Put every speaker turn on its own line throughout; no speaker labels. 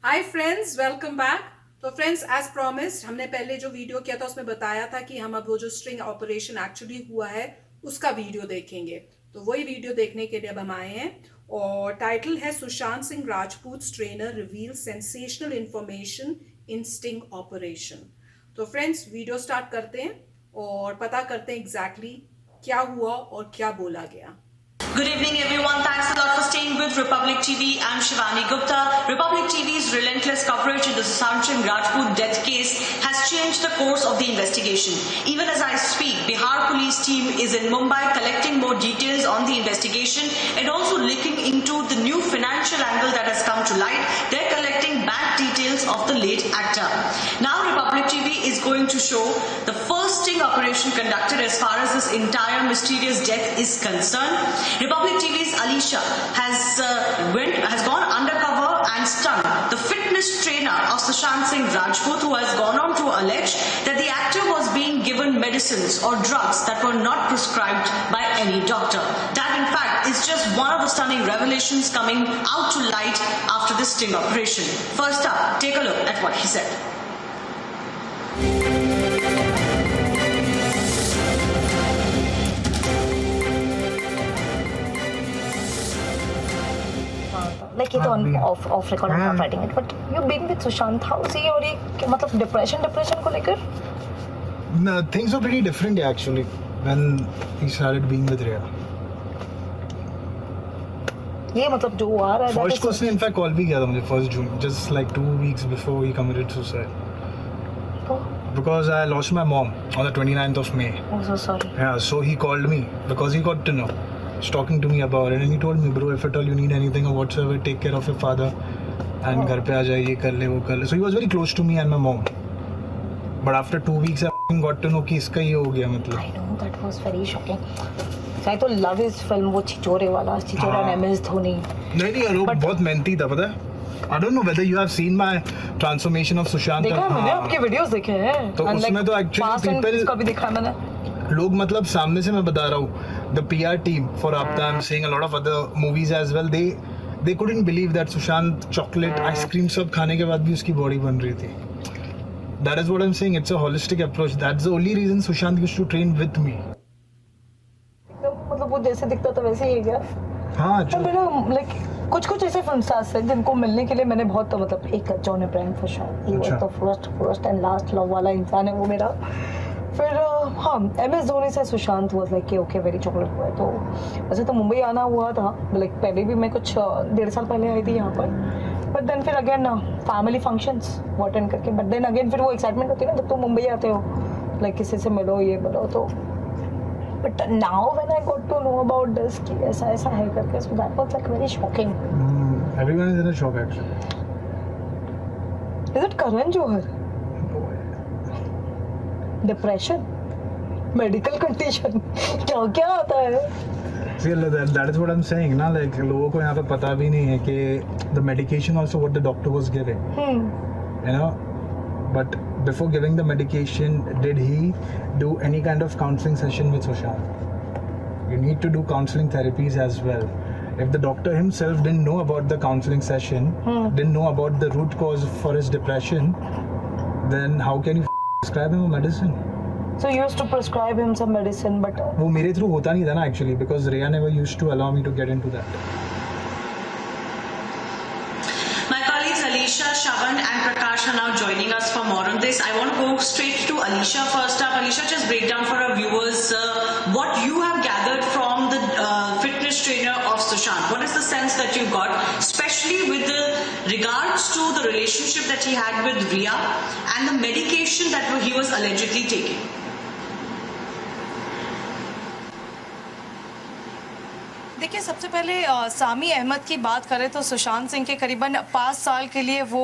Hi friends, welcome back. तो friends, as promised हमने पहले जो वीडियो किया था उसमें बताया था कि हम अब वो जो स्ट्रिंग ऑपरेशन एक्चुअली हुआ है उसका वीडियो देखेंगे। तो वही वीडियो देखने के लिए अब हम आए हैं और टाइटल है Sushant Singh Rajput trainer reveal sensational information in sting operation. तो फ्रेंड्स, वीडियो स्टार्ट करते हैं और पता करते हैं एग्जैक्टली क्या हुआ और क्या बोला गया।
Good evening, everyone. Thanks a lot for staying with Republic TV. I'm Shivani Gupta. Republic TV's relentless coverage of the Sushant Singh Rajput death case has changed the course of the investigation. Even as I speak, Bihar police team is in Mumbai collecting more details on the investigation and also looking into the new financial angle that has come to light. They're collecting bank details of the late actor. Now, Republic TV is going to show the first sting operation conducted as far as this entire mysterious death is concerned. Republic TV's Alisha has gone undercover and stung the fitness trainer of Sushant Singh Rajput, who has gone on to allege that the actor was being given medicines or drugs that were not prescribed by any doctor. That, in fact, is just one of the stunning revelations coming out to light after this sting operation. First up, take a look at what he said.
Like ये तो off record I'm not writing it, but you been with Sushant, how is he? और ये मतलब depression को लेकर?
No, things were pretty different actually when he started being with Rhea.
ये मतलब जो आ रहा है
First को उसने in fact call भी किया था मुझे 1st June, just like 2 weeks before he committed suicide.
Oh.
Because I lost my mom on the 29th of May.
I'm so sorry.
Yeah, so he called me because he got to know. He's talking to me about it and he told me, bro, if at all you need anything or whatsoever, take care of your father and घर पे आ जाए, ये कर ले वो कर ले. So he was very close to me and my mom. But after 2 weeks I got to know कि इसका ये हो गया मतलब.
I know, that was very shocking. I तो love his film वो छिछोरे वाला, छिछोरा and MS धोनी.
नहीं वो बहुत मेहनती था पता है. I don't know whether you have seen my transformation of Sushant.
देखा है मैंने, आपके वीडियोस देखे हैं.
तो उसमें तो actually people
का भी देखा है मैंने.
लोग मतलब सामने से मैं बता रहा हूँ, the PR team for Apta, I'm seeing a lot of other movies as well, they couldn't believe that Sushant chocolate ice cream सब खाने के बाद भी उसकी body बन रही थी. That is what I'm saying, it's a holistic approach. That's the only reason Sushant used to train with me.
मतलब वो जैसे दिखता था वैसे ही गया.
हाँ
तो मेरा like कुछ ऐसे फिल्म स्टार्स हैं जिनको मिलने के लिए मैंने बहुत मतलब एक John Abraham for sure, he was the first and last love वाला इंसान है वो मेरा. फिर हाँ, MS धोनी से Sushant was like okay very chocolate boy. तो वैसे तो मुंबई आना हुआ था, लाइक पहले भी मैं कुछ 1.5 साल पहले आई थी यहाँ पर. बट देन फिर अगेन फैमिली फंक्शंस वो अटेंड करके, बट देन अगेन फिर वो एक्साइटमेंट होती है ना जब तुम मुंबई आते हो, लाइक किसी से मिलो ये मिलो. तो but now when I got to know about this कि ऐसा है करके, so that was like very shocking.
Everyone is in a shock actually.
Is it Karan Johar? Depression, medical condition, क्या आता है?
See, that is what I'm saying ना, like लोगों को यहाँ पे पता भी नहीं है कि the medication also what the doctor was giving, you know, but before giving the medication, did he do any kind of counseling session with Sushant? You need to do counseling therapies as well. If the doctor himself didn't know about the counseling session, didn't know about the root cause for his depression, then how can you prescribe him a medicine?
So you used to prescribe him some medicine, but
वो मेरे through होता नहीं था ना actually, because Rhea never used to allow me to get into that.
My colleagues Alisha, Shavan and Prakash are now joining us for more on this. I want to go straight to Alisha first up. Alisha, just break down for our viewers what you have gathered from the fitness trainer of Sushant. What is the sense that you got, especially with the regards to the relationship that he had with Rhea and the medication that he was allegedly taking?
देखिए, सबसे पहले सामी अहमद की बात करें तो सुशांत सिंह के करीबन 5 साल के लिए वो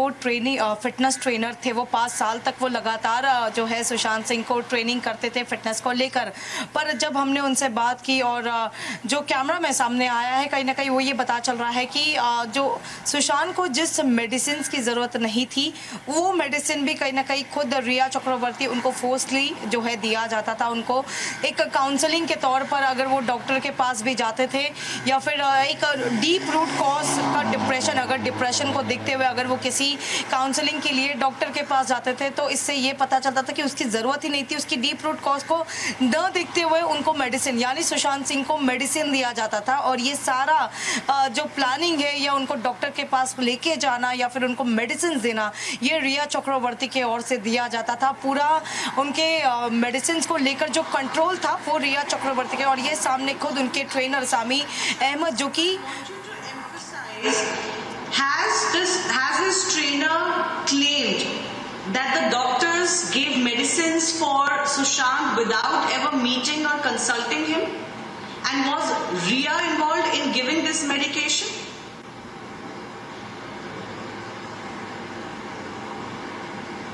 फिटनेस ट्रेनर थे. वो 5 साल तक वो लगातार जो है सुशांत सिंह को ट्रेनिंग करते थे फिटनेस को लेकर. पर जब हमने उनसे बात की और जो कैमरा में सामने आया है, कहीं ना कहीं वो ये पता चल रहा है कि जो सुशांत को जिस मेडिसिन की ज़रूरत नहीं थी, वो मेडिसिन भी कहीं ना कहीं खुद रिया चक्रवर्ती उनको फोर्सली जो है दिया जाता था. उनको एक काउंसलिंग के तौर पर अगर वो डॉक्टर के पास भी जाते थे या फिर एक डीप रूट कॉज का डिप्रेशन, अगर डिप्रेशन को देखते हुए अगर वो किसी काउंसलिंग के लिए डॉक्टर के पास जाते थे तो इससे ये पता चलता था कि उसकी ज़रूरत ही नहीं थी। उसकी डीप रूट कॉज को न देखते हुए उनको मेडिसिन, यानी सुशांत सिंह को मेडिसिन दिया जाता था। और ये सारा जो प्लानिंग है या उनको डॉक्टर के पास लेके जाना या फिर उनको मेडिसिन देना, ये रिया चक्रवर्ती के ओर से दिया जाता था। पूरा उनके मेडिसिन को लेकर जो कंट्रोल था वो रिया चक्रवर्ती के, और ये सामने खुद उनके ट्रेनर सामी अहमद जो कि
has his trainer claimed that the doctors gave medicines for Sushant without ever meeting or consulting him? And was Riya involved in giving this medication?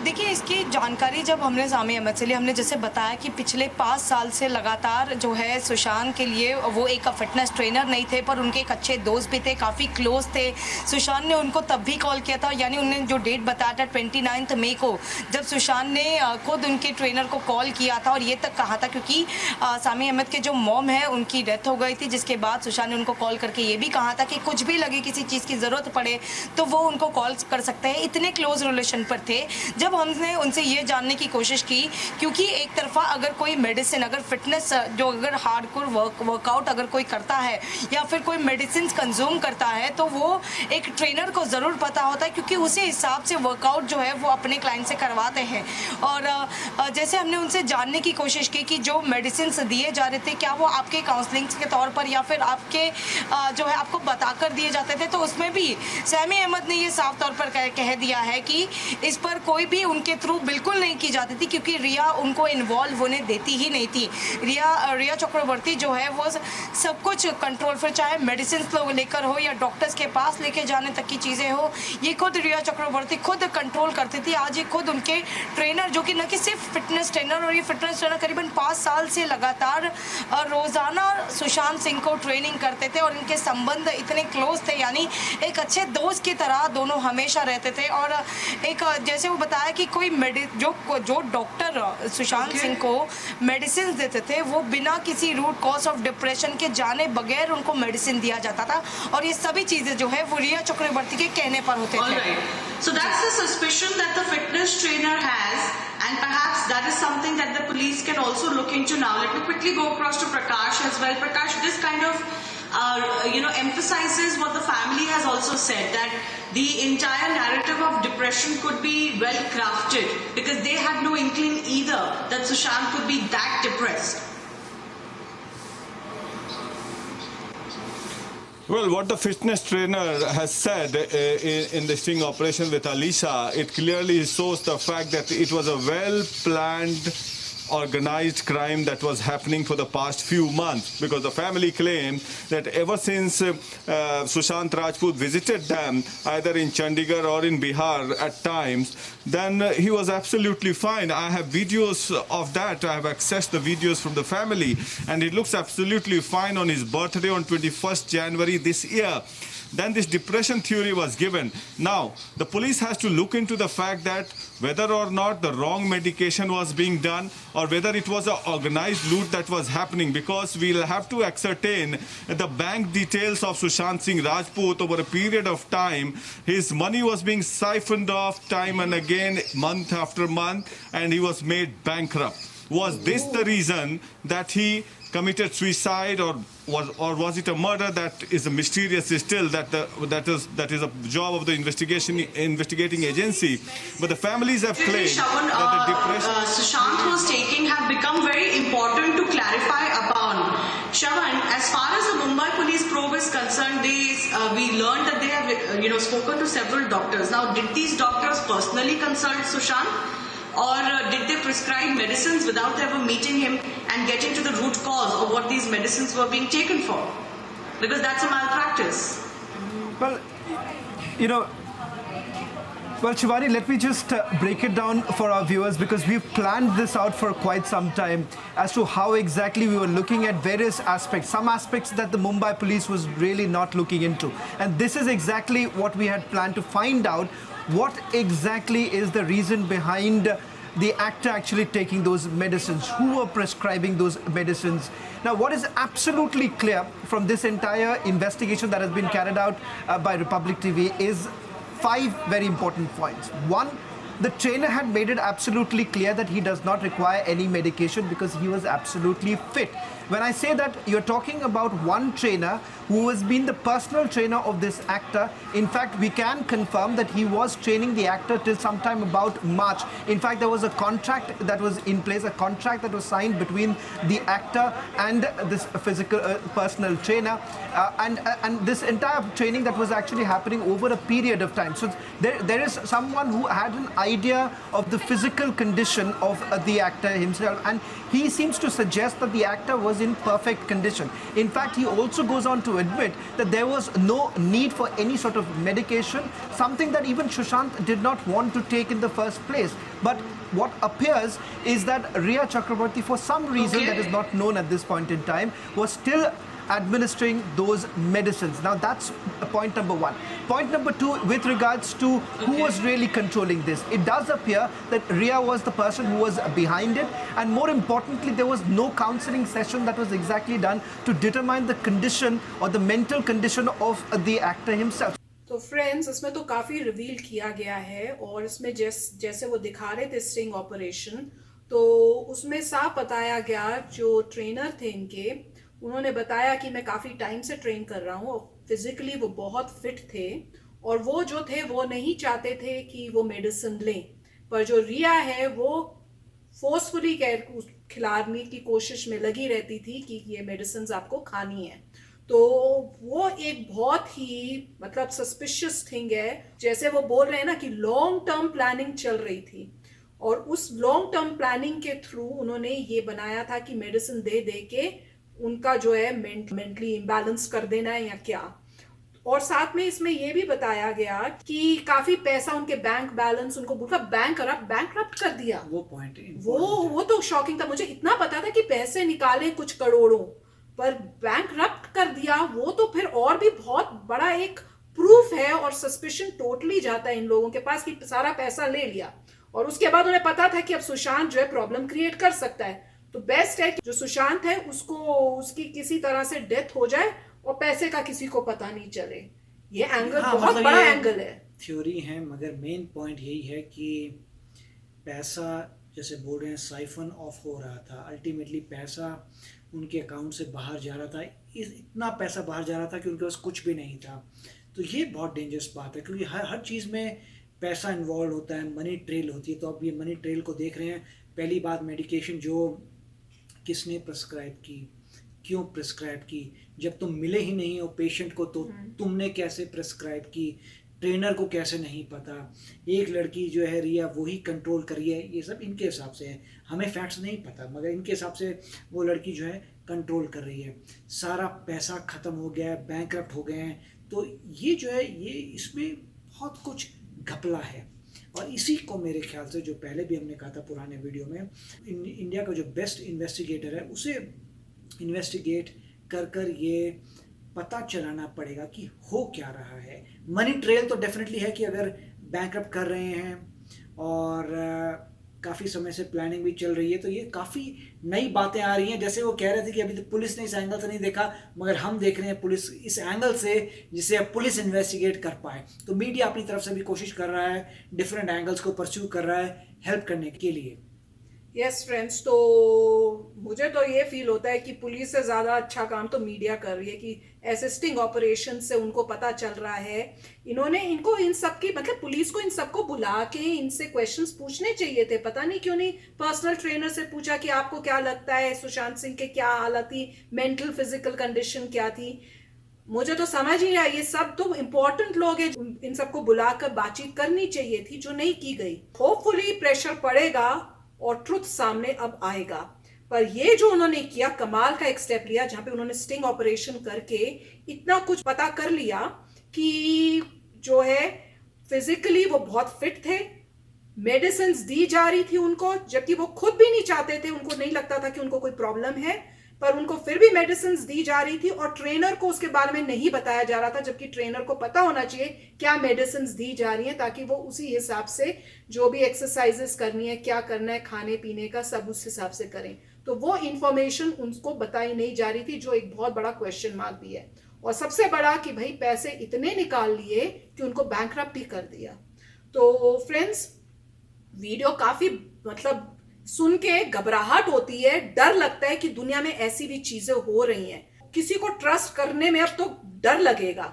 देखिए, इसकी जानकारी जब हमने सामी अहमद से ली, हमने जैसे बताया कि पिछले 5 साल से लगातार जो है सुशांत के लिए वो एक फिटनेस ट्रेनर नहीं थे, पर उनके एक अच्छे दोस्त भी थे, काफ़ी क्लोज थे। सुशांत ने उनको तब भी कॉल किया था, यानी उन्होंने जो डेट बताया था 29 मई को, जब सुशांत ने खुद उनके ट्रेनर को कॉल किया था और ये तक कहा था, क्योंकि सामी अहमद के जो मॉम है उनकी डेथ हो गई थी, जिसके बाद सुशांत ने उनको कॉल करके ये भी कहा था कि कुछ भी लगे, किसी चीज़ की ज़रूरत पड़े तो वो उनको कॉल कर सकते हैं। इतने क्लोज रिलेशन पर थे। जब हमने उनसे ये जानने की कोशिश की, क्योंकि एक तरफा अगर कोई मेडिसिन, अगर फिटनेस जो अगर हार्डकोर वर्कआउट अगर कोई करता है या फिर कोई मेडिसिन कंज्यूम करता है तो वो एक ट्रेनर को ज़रूर पता होता है, क्योंकि उसी हिसाब से वर्कआउट जो है वो अपने क्लाइंट से करवाते हैं। और जैसे हमने उनसे जानने की कोशिश की कि जो मेडिसिन दिए जा रहे थे क्या वो आपके काउंसलिंग के तौर पर या फिर आपके जो है आपको बताकर दिए जाते थे, तो उसमें भी सामी अहमद ने ये साफ तौर पर कह दिया है कि इस पर कोई भी उनके थ्रू बिल्कुल नहीं की जाती थी, क्योंकि रिया उनको इन्वॉल्व होने देती ही नहीं थी। रिया चक्रवर्ती जो है वो सब कुछ कंट्रोल, फिर चाहे मेडिसिन लेकर हो या डॉक्टर्स के पास लेके जाने तक की चीज़ें हो, ये खुद रिया चक्रवर्ती खुद कंट्रोल करती थी। आज ये खुद उनके ट्रेनर, जो कि न कि सिर्फ फिटनेस ट्रेनर, और ये फिटनेस ट्रेनर करीबन 5 साल से लगातार रोज़ाना सुशांत सिंह को ट्रेनिंग करते थे और इनके संबंध इतने क्लोज थे, यानी एक अच्छे दोस्त की तरह दोनों हमेशा रहते थे। और एक जैसे वो बताया कि कोई जो डॉक्टर सुशांत सिंह को मेडिसिन देते थे वो बिना किसी रूट कॉज ऑफ डिप्रेशन के जाने बगैर उनको मेडिसिन दिया जाता था, और ये सभी चीजें जो है वो रिया चक्रवर्ती के कहने पर होते थे।
Alright. So that's the suspicion that the fitness trainer has, and perhaps that is something that the police can also look into now. Let me quickly go across to Prakash as well. Prakash, this kind of emphasizes what the family has also said, that the entire narrative of depression could be well crafted because they had no inkling either that Sushant could be that depressed.
Well, what the fitness trainer has said in the sting operation with Alisha, it clearly shows the fact that it was a well-planned, organized crime that was happening for the past few months, because the family claimed that ever since Sushant Rajput visited them either in Chandigarh or in Bihar at times, then he was absolutely fine. I have videos of that. I have accessed the videos from the family, and it looks absolutely fine on his birthday on 21st January this year. Then this depression theory was given. Now, the police has to look into the fact that whether or not the wrong medication was being done or whether it was an organized loot that was happening, because we'll have to ascertain the bank details of Sushant Singh Rajput over a period of time. His money was being siphoned off time and again, month after month, and he was made bankrupt. Was this the reason that he committed suicide, or was it a murder? That is a mysterious still. That is a job of the investigating agency. But the families have claimed
Shravan,
that the depression.
Sushant was taking have become very important to clarify upon. Shravan, as far as the Mumbai police probe is concerned, we learned that they have spoken to several doctors. Now, did these doctors personally consult Sushant? Or did they prescribe medicines without ever meeting him and getting to the root cause of what these medicines were being taken for? Because that's a malpractice.
Well, Shivani, let me just break it down for our viewers, because we've planned this out for quite some time as to how exactly we were looking at various aspects, some aspects that the Mumbai police was really not looking into. And this is exactly what we had planned to find out. What exactly is the reason behind the actor actually taking those medicines, who were prescribing those medicines. Now, what is absolutely clear from this entire investigation that has been carried out by Republic TV is 5 very important points. One, the trainer had made it absolutely clear that he does not require any medication because he was absolutely fit. When I say that, you're talking about one trainer who has been the personal trainer of this actor. In fact, we can confirm that he was training the actor till sometime about March. In fact, there was a contract that was in place, a contract that was signed between the actor and this physical personal trainer, and this entire training that was actually happening over a period of time. So there is someone who had an idea of the physical condition of the actor himself, and he seems to suggest that the actor was in perfect condition. In fact, he also goes on to admit that there was no need for any sort of medication, something that even Sushant did not want to take in the first place. But what appears is that Rhea Chakraborty, for some reason that is not known at this point in time, was still administering those medicines. Now that's point number 1. Point number 2, with regards to who was really controlling this, it does appear that Rhea was the person who was behind it, and more importantly, there was no counseling session that was exactly done to determine the condition or the mental condition of the actor himself.
तो friends, इसमें तो काफी reveal किया गया है, और इसमें जैसे वो दिखा रहे थे स्टिंग ऑपरेशन, तो उसमें साफ बताया गया, जो ट्रेनर थे इनके, उन्होंने बताया कि मैं काफ़ी टाइम से ट्रेन कर रहा हूँ, फिजिकली वो बहुत फिट थे, और वो जो थे वो नहीं चाहते थे कि वो मेडिसिन लें, पर जो रिया है वो फोर्सफुली खिलाने की कोशिश में लगी रहती थी कि ये मेडिसिन आपको खानी है। तो वो एक बहुत ही मतलब सस्पिशियस थिंग है, जैसे वो बोल रहे हैं ना कि लॉन्ग टर्म प्लानिंग चल रही थी, और उस लॉन्ग टर्म प्लानिंग के थ्रू उन्होंने ये बनाया था कि मेडिसिन दे दे के उनका जो है मेंटली इम्बैलेंस कर देना है या क्या। और साथ में इसमें ये भी बताया गया कि काफी पैसा उनके बैंक बैलेंस उनको पूरा बैंकरप्ट कर दिया।
वो पॉइंट
वो तो शॉकिंग था। मुझे इतना पता था कि पैसे निकाले कुछ करोड़ों, पर बैंकरप्ट कर दिया, वो तो फिर और भी बहुत बड़ा एक प्रूफ है, और सस्पिशन टोटली जाता है इन लोगों के पास कि सारा पैसा ले लिया, और उसके बाद उन्हें पता था कि अब सुशांत जो है प्रॉब्लम क्रिएट कर सकता है, तो बेस्ट है कि जो सुशांत है उसकी किसी तरह से डेथ हो जाए और पैसे का किसी को पता नहीं चले। ये एंगल बहुत बड़ा एंगल है।
थ्योरी है, मगर मेन पॉइंट यही है कि पैसा जैसे बोल रहे हैं साइफन ऑफ हो रहा था, अल्टीमेटली पैसा उनके अकाउंट से बाहर जा रहा था, इतना पैसा बाहर जा रहा था कि उनके पास कुछ भी नहीं था। तो ये बहुत डेंजरस बात है, क्योंकि हर चीज़ में पैसा इन्वॉल्व होता है, मनी ट्रेल होती है। तो अब ये मनी ट्रेल को देख रहे हैं। पहली बात, मेडिकेशन जो किसने प्रिस्क्राइब की, क्यों प्रिस्क्राइब की, जब तुम मिले ही नहीं हो पेशेंट को तो तुमने कैसे प्रिस्क्राइब की, ट्रेनर को कैसे नहीं पता, एक लड़की जो है रिया वही कंट्रोल कर रही है, ये सब इनके हिसाब से है, हमें फैक्ट्स नहीं पता, मगर इनके हिसाब से वो लड़की जो है कंट्रोल कर रही है। सारा पैसा ख़त्म हो गया है, बैंकरप्ट हो गए हैं, तो ये जो है ये इसमें बहुत कुछ घपला है। और इसी को मेरे ख्याल से, जो पहले भी हमने कहा था पुराने वीडियो में, इंडिया का जो बेस्ट इन्वेस्टिगेटर है उसे इन्वेस्टिगेट कर ये पता चलाना पड़ेगा कि हो क्या रहा है। मनी ट्रेल तो डेफिनेटली है कि अगर बैंकरप्ट कर रहे हैं और काफ़ी समय से प्लानिंग भी चल रही है, तो ये काफ़ी नई बातें आ रही हैं। जैसे वो कह रहे थे कि अभी तो पुलिस ने इस एंगल से नहीं देखा, मगर हम देख रहे हैं पुलिस इस एंगल से जिसे अब पुलिस इन्वेस्टिगेट कर पाए। तो मीडिया अपनी तरफ से भी कोशिश कर रहा है, डिफरेंट एंगल्स को परस्यू कर रहा है हेल्प करने के लिए।
यस फ्रेंड्स, तो मुझे तो ये फील होता है कि पुलिस से ज़्यादा अच्छा काम तो मीडिया कर रही है कि ऐसे स्टिंग ऑपरेशन से उनको पता चल रहा है। इनको इन सब की मतलब पुलिस को इन सबको बुला के इनसे क्वेश्चंस पूछने चाहिए थे। पता नहीं क्यों नहीं पर्सनल ट्रेनर से पूछा कि आपको क्या लगता है सुशांत सिंह के क्या हालत थी, मेंटल फिजिकल कंडीशन क्या थी। मुझे तो समझ ही नहीं आया। ये सब तो इम्पोर्टेंट लोग हैं, इन सबको बुलाकर बातचीत करनी चाहिए थी, जो नहीं की गई। होपफुली प्रेशर पड़ेगा और ट्रुथ सामने अब आएगा। पर ये जो उन्होंने किया, कमाल का एक स्टेप लिया, जहां पे उन्होंने स्टिंग ऑपरेशन करके इतना कुछ पता कर लिया कि जो है फिजिकली वो बहुत फिट थे, मेडिसिन दी जा रही थी उनको, जबकि वो खुद भी नहीं चाहते थे, उनको नहीं लगता था कि उनको कोई प्रॉब्लम है, पर उनको फिर भी मेडिसिन दी जा रही थी और ट्रेनर को उसके बारे में नहीं बताया जा रहा था, जबकि ट्रेनर को पता होना चाहिए क्या मेडिसिन दी जा रही है, ताकि वो उसी हिसाब से जो भी एक्सरसाइजेस करनी है, क्या करना है, खाने पीने का सब उस हिसाब से करें। तो वो इंफॉर्मेशन उनको बताई नहीं जा रही थी, जो एक बहुत बड़ा क्वेश्चन मार्क भी है। और सबसे बड़ा कि भाई पैसे इतने निकाल लिए कि उनको बैंकरप्ट ही कर दिया। तो फ्रेंड्स, वीडियो काफी मतलब सुन के घबराहट होती है, डर लगता है कि दुनिया में ऐसी भी चीजें हो रही हैं, किसी को ट्रस्ट करने में अब तो डर लगेगा।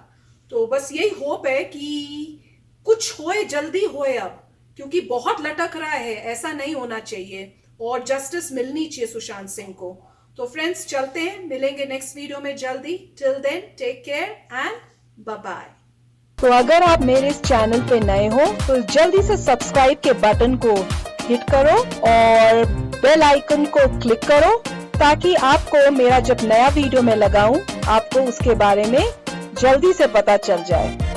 तो बस यही होप है कि कुछ होए, जल्दी होए अब, क्योंकि बहुत लटक रहा है, ऐसा नहीं होना चाहिए और जस्टिस मिलनी चाहिए सुशांत सिंह को। तो फ्रेंड्स चलते हैं, मिलेंगे नेक्स्ट वीडियो में जल्दी। Till then take care and bye bye.
तो अगर आप मेरे इस चैनल पे नए हो तो जल्दी से सब्सक्राइब के बटन को हिट करो और बेल आइकन को क्लिक करो, ताकि आपको मेरा जब नया वीडियो मैं लगाऊं आपको उसके बारे में जल्दी से पता चल जाए।